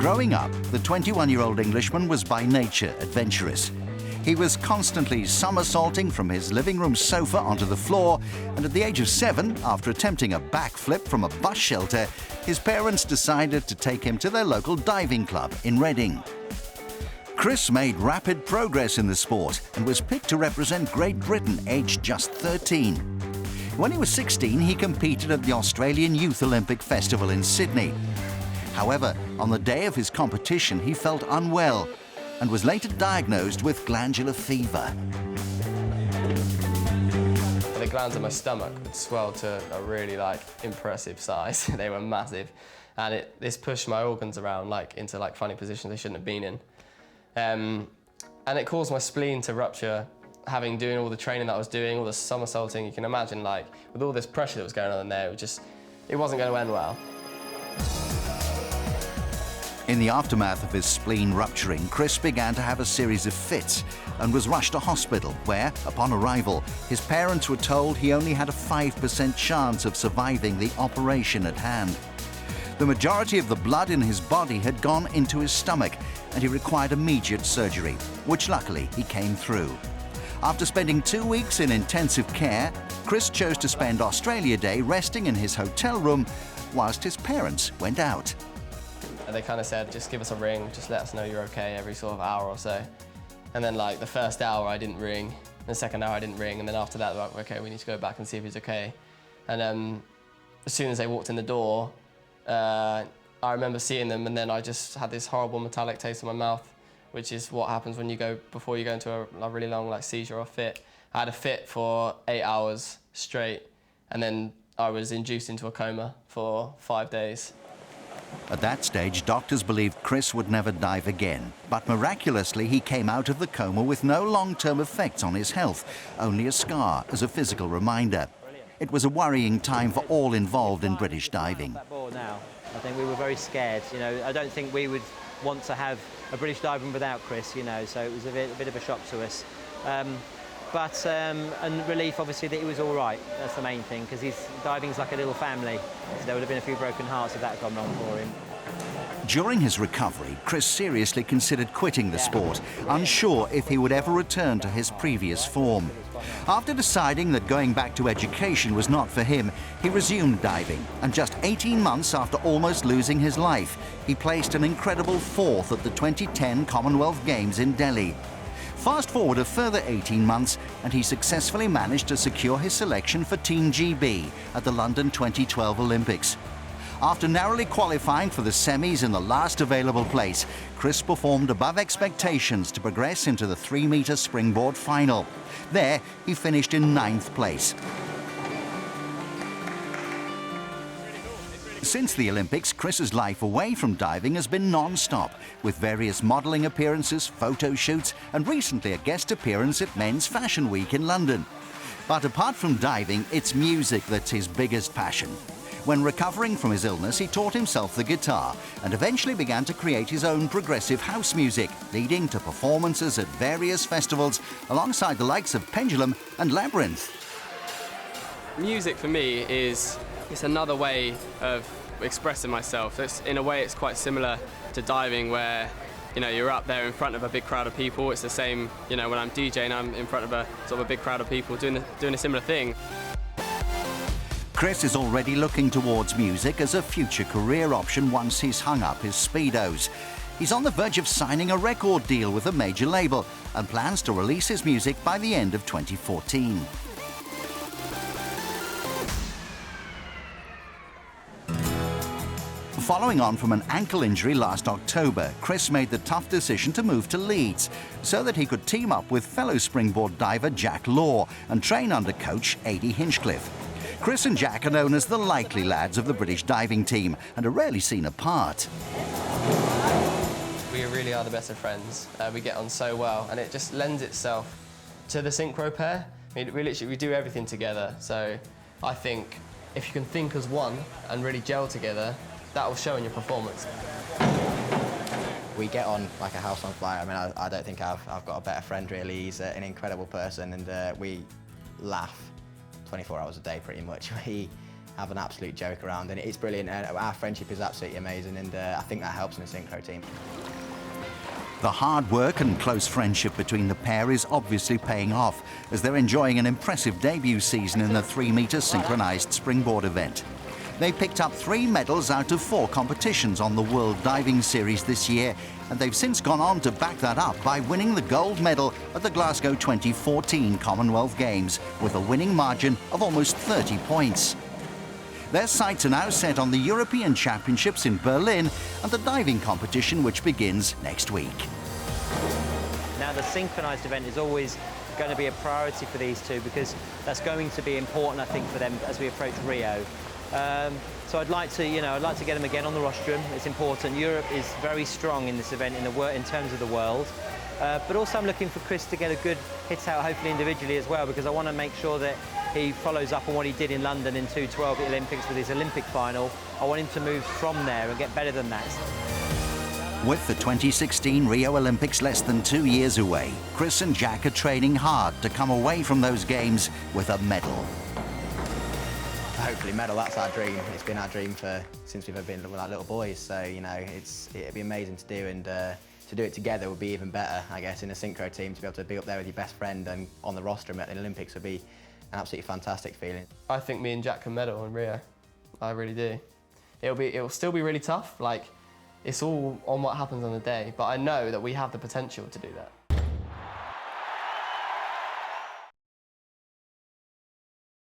Growing up, the 21-year-old Englishman was by nature adventurous. He was constantly somersaulting from his living room sofa onto the floor, and at the age of 7, after attempting a backflip from a bus shelter, his parents decided to take him to their local diving club in Reading. Chris made rapid progress in the sport and was picked to represent Great Britain, aged just 13. When he was 16, he competed at the Australian Youth Olympic Festival in Sydney. However, on the day of his competition, he felt unwell and was later diagnosed with glandular fever. The glands in my stomach had swelled to a really impressive size. They were massive, and this pushed my organs around into funny positions they shouldn't have been in. And it caused my spleen to rupture, doing all the training that I was doing, all the somersaulting. You can imagine, with all this pressure that was going on in there, it wasn't going to end well. In the aftermath of his spleen rupturing, Chris began to have a series of fits and was rushed to hospital where, upon arrival, his parents were told he only had a 5% chance of surviving the operation at hand. The majority of the blood in his body had gone into his stomach and he required immediate surgery, which luckily he came through. After spending 2 weeks in intensive care, Chris chose to spend Australia Day resting in his hotel room whilst his parents went out. They kind of said, just give us a ring, just let us know you're okay every sort of hour or so. And then the first hour I didn't ring, and the second hour I didn't ring, and then after that, they're okay, we need to go back and see if he's okay. And as soon as they walked in the door, I remember seeing them, and then I just had this horrible metallic taste in my mouth, which is what happens before you go into a really long seizure or fit. I had a fit for 8 hours straight, and then I was induced into a coma for 5 days. At that stage, doctors believed Chris would never dive again. But miraculously, he came out of the coma with no long-term effects on his health, only a scar as a physical reminder. It was a worrying time for all involved in British diving. I think we were very scared. I don't think we would want to have a British diving without Chris, so it was a bit of a shock to us. And relief, obviously, that he was all right. That's the main thing, because diving's like a little family. So there would have been a few broken hearts if that had gone wrong for him. During his recovery, Chris seriously considered quitting the sport, unsure if he would ever return to his previous form. After deciding that going back to education was not for him, he resumed diving, and just 18 months after almost losing his life, he placed an incredible 4th at the 2010 Commonwealth Games in Delhi. Fast forward a further 18 months, and he successfully managed to secure his selection for Team GB at the London 2012 Olympics. After narrowly qualifying for the semis in the last available place, Chris performed above expectations to progress into the 3-metre springboard final. There, he finished in 9th place. Since the Olympics, Chris's life away from diving has been non-stop, with various modelling appearances, photo shoots, and recently a guest appearance at Men's Fashion Week in London. But apart from diving, it's music that's his biggest passion. When recovering from his illness, he taught himself the guitar and eventually began to create his own progressive house music, leading to performances at various festivals alongside the likes of Pendulum and Labyrinth. Music for me it's another way of expressing myself. In a way, it's quite similar to diving, where you're up there in front of a big crowd of people. It's the same, when I'm DJing, I'm in front of a big crowd of people doing a similar thing. Chris is already looking towards music as a future career option once he's hung up his Speedos. He's on the verge of signing a record deal with a major label and plans to release his music by the end of 2014. Following on from an ankle injury last October, Chris made the tough decision to move to Leeds so that he could team up with fellow springboard diver Jack Law and train under coach Adi Hinchcliffe. Chris and Jack are known as the likely lads of the British diving team and are rarely seen apart. We really are the best of friends. We get on so well, and it just lends itself to the synchro pair. We do everything together, so I think if you can think as one and really gel together, that will show in your performance. We get on like a house on fire. I don't think I've got a better friend, really. He's an incredible person, and we laugh 24 hours a day, pretty much. have an absolute joke around, and it's brilliant. Our friendship is absolutely amazing, and I think that helps in a synchro team. The hard work and close friendship between the pair is obviously paying off as they're enjoying an impressive debut season in the 3-metre synchronised springboard event. They picked up 3 medals out of 4 competitions on the World Diving Series this year, and they've since gone on to back that up by winning the gold medal at the Glasgow 2014 Commonwealth Games with a winning margin of almost 30 points. Their sights are now set on the European Championships in Berlin and the diving competition which begins next week. Now the synchronised event is always going to be a priority for these two because that's going to be important, I think, for them as we approach Rio. So I'd like to, I'd like to get them again on the rostrum. It's important. Europe is very strong in this event in terms of the world. But also I'm looking for Chris to get a good hit out, hopefully individually as well, because I want to make sure that he follows up on what he did in London in 2012 at the Olympics with his Olympic final. I want him to move from there and get better than that. With the 2016 Rio Olympics less than 2 years away, Chris and Jack are training hard to come away from those games with a medal. Hopefully medal, that's our dream. It's been our dream since we've been like little boys, so it'd be amazing to do, and to do it together would be even better, I guess, in a synchro team. To be able to be up there with your best friend and on the rostrum at the Olympics would be an absolutely fantastic feeling. I think me and Jack can medal in Rio. I really do. It'll still be really tough. Like, it's all on what happens on the day, but I know that we have the potential to do that.